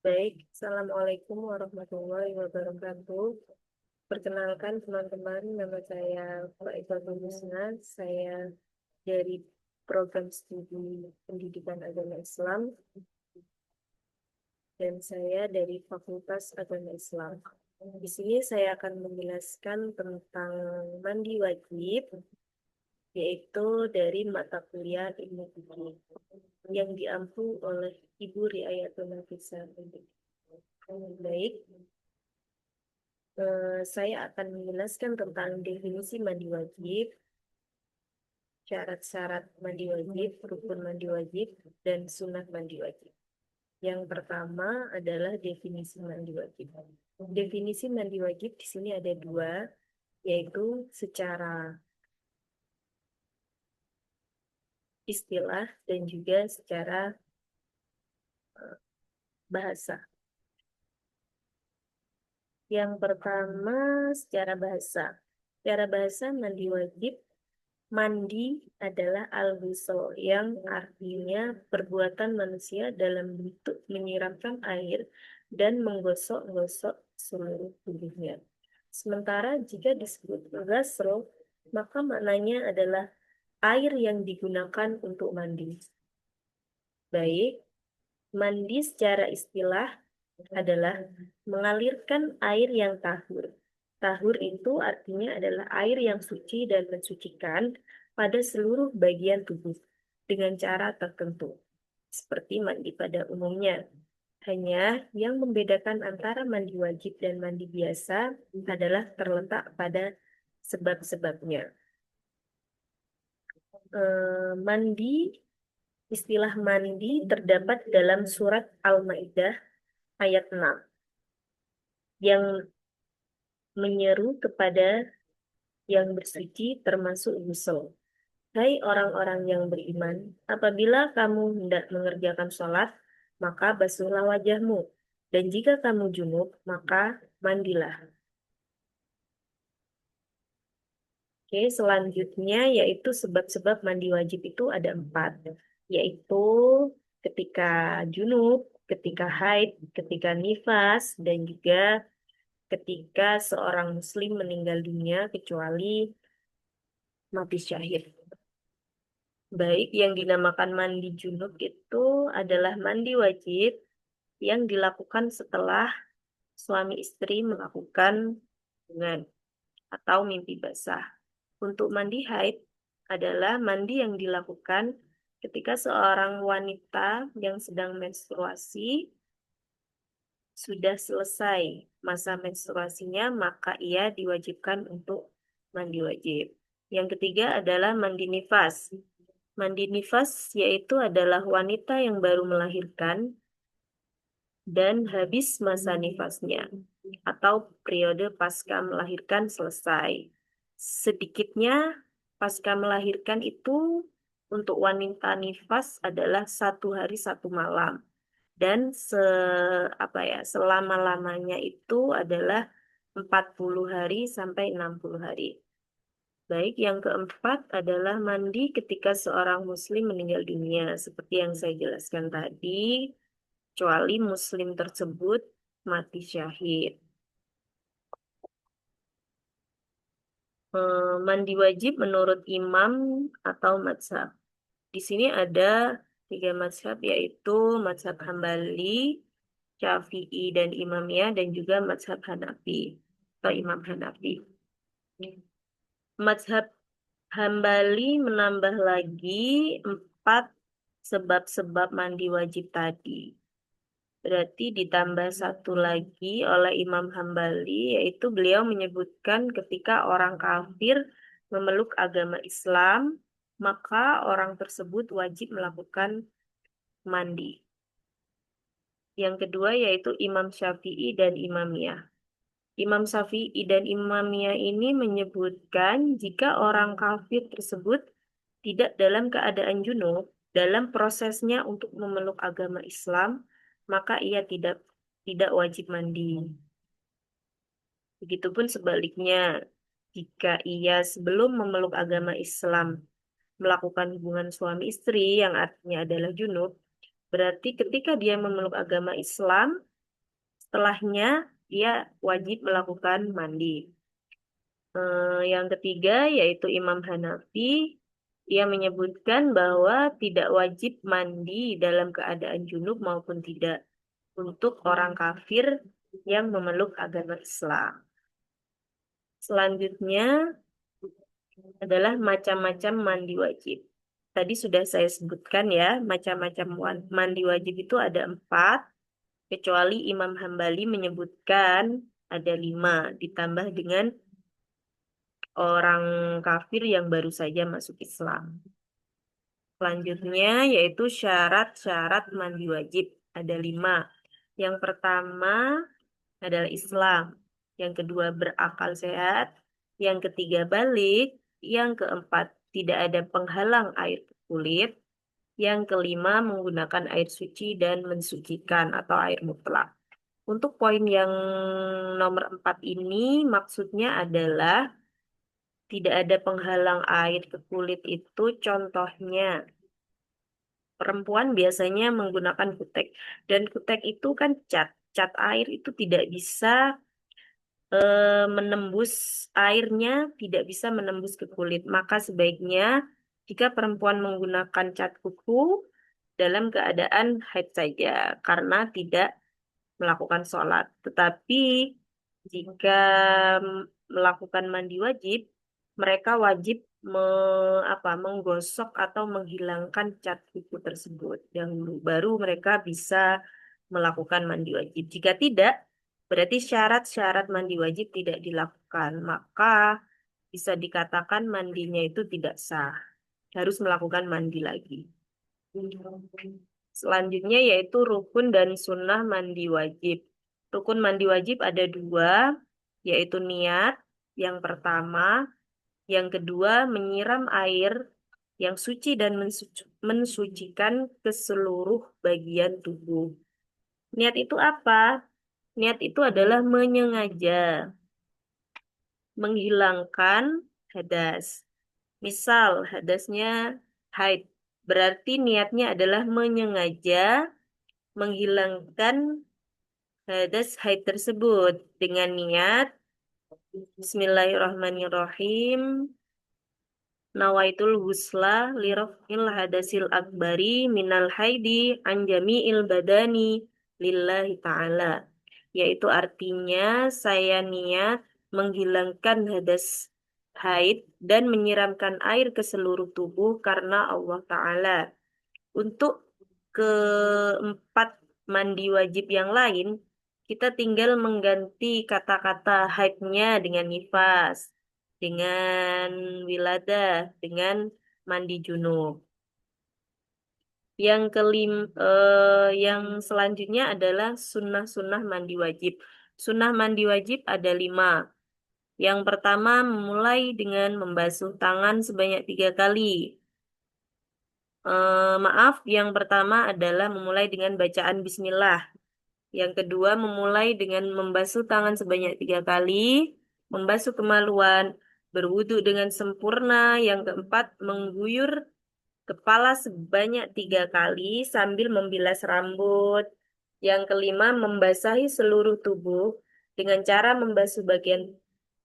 Baik, Assalamualaikum warahmatullahi wabarakatuh. Perkenalkan teman-teman, nama saya Faizatul Husna. Saya dari program studi Pendidikan Agama Islam dan saya dari Fakultas Agama Islam. Di sini saya akan menjelaskan tentang mandi wajib, yaitu dari mata kuliah Ilmu Fikih yang diampu oleh Ibu Riayatul Nafisah. Baik, saya akan menjelaskan tentang definisi mandi wajib, syarat-syarat mandi wajib, rukun mandi wajib, dan sunah mandi wajib. Yang pertama adalah definisi mandi wajib. Definisi mandi wajib di sini ada dua, yaitu secara istilah dan juga secara bahasa. Yang pertama secara bahasa. Secara bahasa mandi wajib, mandi adalah al-ghusl yang artinya perbuatan manusia dalam bentuk menyiramkan air dan menggosok-gosok seluruh tubuhnya. Sementara jika disebut ghusl, maka maknanya adalah air yang digunakan untuk mandi. Baik, mandi secara istilah adalah mengalirkan air yang tahur. Tahur itu artinya adalah air yang suci dan mensucikan pada seluruh bagian tubuh dengan cara tertentu, seperti mandi pada umumnya. Hanya yang membedakan antara mandi wajib dan mandi biasa adalah terletak pada sebab-sebabnya. Mandi, istilah mandi terdapat dalam surat Al-Maidah ayat 6 yang menyeru kepada yang bersuci termasuk ghusl. Hai orang-orang yang beriman, apabila kamu hendak mengerjakan sholat, maka basuhlah wajahmu. Dan jika kamu junub, maka mandilah. Oke, selanjutnya yaitu sebab-sebab mandi wajib itu ada 4, yaitu ketika junub, ketika haid, ketika nifas, dan juga ketika seorang muslim meninggal dunia kecuali mati syahid. Baik, yang dinamakan mandi junub itu adalah mandi wajib yang dilakukan setelah suami istri melakukan hubungan atau mimpi basah. Untuk mandi haid adalah mandi yang dilakukan ketika seorang wanita yang sedang menstruasi sudah selesai masa menstruasinya, maka ia diwajibkan untuk mandi wajib. Yang ketiga adalah mandi nifas. Mandi nifas yaitu adalah wanita yang baru melahirkan dan habis masa nifasnya atau periode pasca melahirkan selesai. Sedikitnya pasca melahirkan itu untuk wanita nifas adalah 1 hari 1 malam. Dan selama-lamanya itu adalah 40 hari sampai 60 hari. Baik, yang keempat adalah mandi ketika seorang muslim meninggal dunia. Seperti yang saya jelaskan tadi, kecuali muslim tersebut mati syahid. Mandi wajib menurut imam atau mazhab. Di sini ada 3 mazhab, yaitu mazhab Hambali, Syafi'i dan Imamiyah, dan juga mazhab Hanafi atau Imam Hanafi. Mazhab Hambali menambah lagi 4 sebab-sebab mandi wajib tadi. Berarti ditambah 1 lagi oleh Imam Hambali, yaitu beliau menyebutkan ketika orang kafir memeluk agama Islam, maka orang tersebut wajib melakukan mandi. Yang kedua yaitu Imam Syafi'i dan Imamiyah. Imam Syafi'i dan Imamiyah ini menyebutkan jika orang kafir tersebut tidak dalam keadaan junub dalam prosesnya untuk memeluk agama Islam, maka ia tidak wajib mandi. Begitupun sebaliknya, jika ia sebelum memeluk agama Islam melakukan hubungan suami istri yang artinya adalah junub, berarti ketika dia memeluk agama Islam, setelahnya dia wajib melakukan mandi. Yang ketiga yaitu Imam Hanafi, ia menyebutkan bahwa tidak wajib mandi dalam keadaan junub maupun tidak untuk orang kafir yang memeluk agama Islam. Selanjutnya adalah macam-macam mandi wajib. Tadi sudah saya sebutkan ya, macam-macam mandi wajib itu ada 4, kecuali Imam Hambali menyebutkan ada 5, ditambah dengan orang kafir yang baru saja masuk Islam. Selanjutnya yaitu syarat-syarat mandi wajib. Ada 5. Yang pertama adalah Islam. Yang kedua berakal sehat. Yang ketiga balik. Yang keempat tidak ada penghalang air kulit. Yang kelima menggunakan air suci dan mensucikan atau air mutlak. Untuk poin yang nomor 4 ini maksudnya adalah tidak ada penghalang air ke kulit itu contohnya. Perempuan biasanya menggunakan kutek. Dan kutek itu kan cat. Cat air itu tidak bisa menembus airnya, tidak bisa menembus ke kulit. Maka sebaiknya jika perempuan menggunakan cat kuku dalam keadaan haid saja. Karena tidak melakukan sholat. Tetapi jika melakukan mandi wajib, mereka wajib menggosok atau menghilangkan cat kuku tersebut dahulu. Baru mereka bisa melakukan mandi wajib. Jika tidak, berarti syarat-syarat mandi wajib tidak dilakukan. Maka bisa dikatakan mandinya itu tidak sah. Harus melakukan mandi lagi. Selanjutnya yaitu rukun dan sunnah mandi wajib. Rukun mandi wajib ada 2, yaitu niat. Yang pertama, yang kedua menyiram air yang suci dan mensucikan ke seluruh bagian tubuh. Niat itu apa? Niat itu adalah menyengaja menghilangkan hadas. Misal hadasnya haid, berarti niatnya adalah menyengaja menghilangkan hadas haid tersebut dengan niat Bismillahirrahmanirrahim. Nawaitul husla lirafil hadasil akbari minal haidi an jami'il badani lillahi ta'ala. Yaitu artinya saya niat menghilangkan hadas haid dan menyiramkan air ke seluruh tubuh karena Allah Ta'ala. Untuk keempat mandi wajib yang lain, kita tinggal mengganti kata-kata haidnya dengan nifas, dengan wiladah, dengan mandi junub. Yang selanjutnya adalah sunnah-sunnah mandi wajib. Sunnah mandi wajib ada 5. Yang pertama memulai dengan membasuh tangan sebanyak 3 kali. Maaf, yang pertama adalah memulai dengan bacaan Bismillah. Yang kedua, memulai dengan membasuh tangan sebanyak 3 kali, membasuh kemaluan, berwudu dengan sempurna. Yang keempat, mengguyur kepala sebanyak 3 kali sambil membilas rambut. Yang kelima, membasahi seluruh tubuh dengan cara membasuh bagian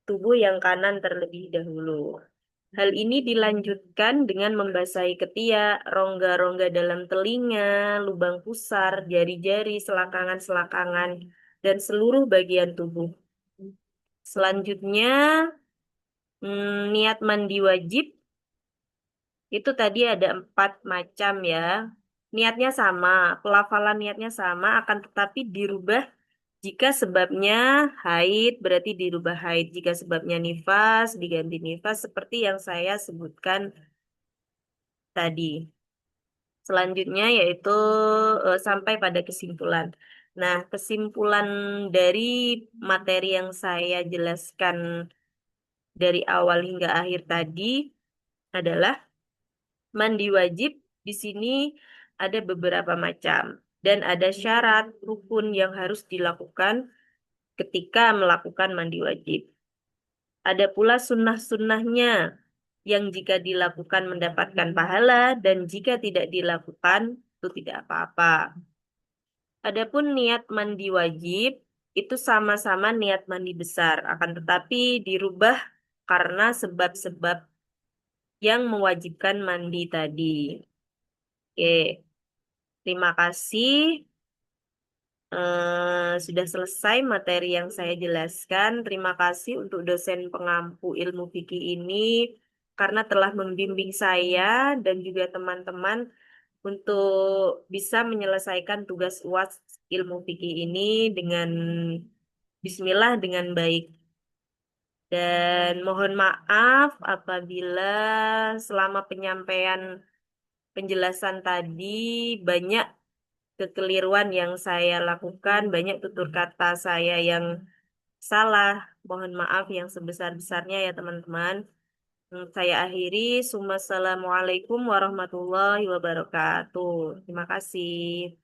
tubuh yang kanan terlebih dahulu. Hal ini dilanjutkan dengan membasahi ketiak, rongga-rongga dalam telinga, lubang pusar, jari-jari, selakangan-selakangan, dan seluruh bagian tubuh. Selanjutnya, niat mandi wajib itu tadi ada 4 macam ya. Niatnya sama, pelafalan niatnya sama, akan tetapi dirubah jika sebabnya haid, berarti dirubah haid. Jika sebabnya nifas, diganti nifas, seperti yang saya sebutkan tadi. Selanjutnya yaitu sampai pada kesimpulan. Nah, kesimpulan dari materi yang saya jelaskan dari awal hingga akhir tadi adalah mandi wajib di sini ada beberapa macam dan ada syarat rukun yang harus dilakukan ketika melakukan mandi wajib. Ada pula sunnah-sunnahnya yang jika dilakukan mendapatkan pahala dan jika tidak dilakukan itu tidak apa-apa. Adapun niat mandi wajib itu sama-sama niat mandi besar, akan tetapi dirubah karena sebab-sebab yang mewajibkan mandi tadi. Oke, terima kasih. Sudah selesai materi yang saya jelaskan. Terima kasih untuk dosen pengampu ilmu fikih ini karena telah membimbing saya dan juga teman-teman untuk bisa menyelesaikan tugas UAS ilmu fikih ini dengan Bismillah dengan baik. Dan mohon maaf apabila selama penyampaian penjelasan tadi banyak kekeliruan yang saya lakukan, banyak tutur kata saya yang salah. Mohon maaf yang sebesar-besarnya ya teman-teman. Saya akhiri. Assalamualaikum warahmatullahi wabarakatuh. Terima kasih.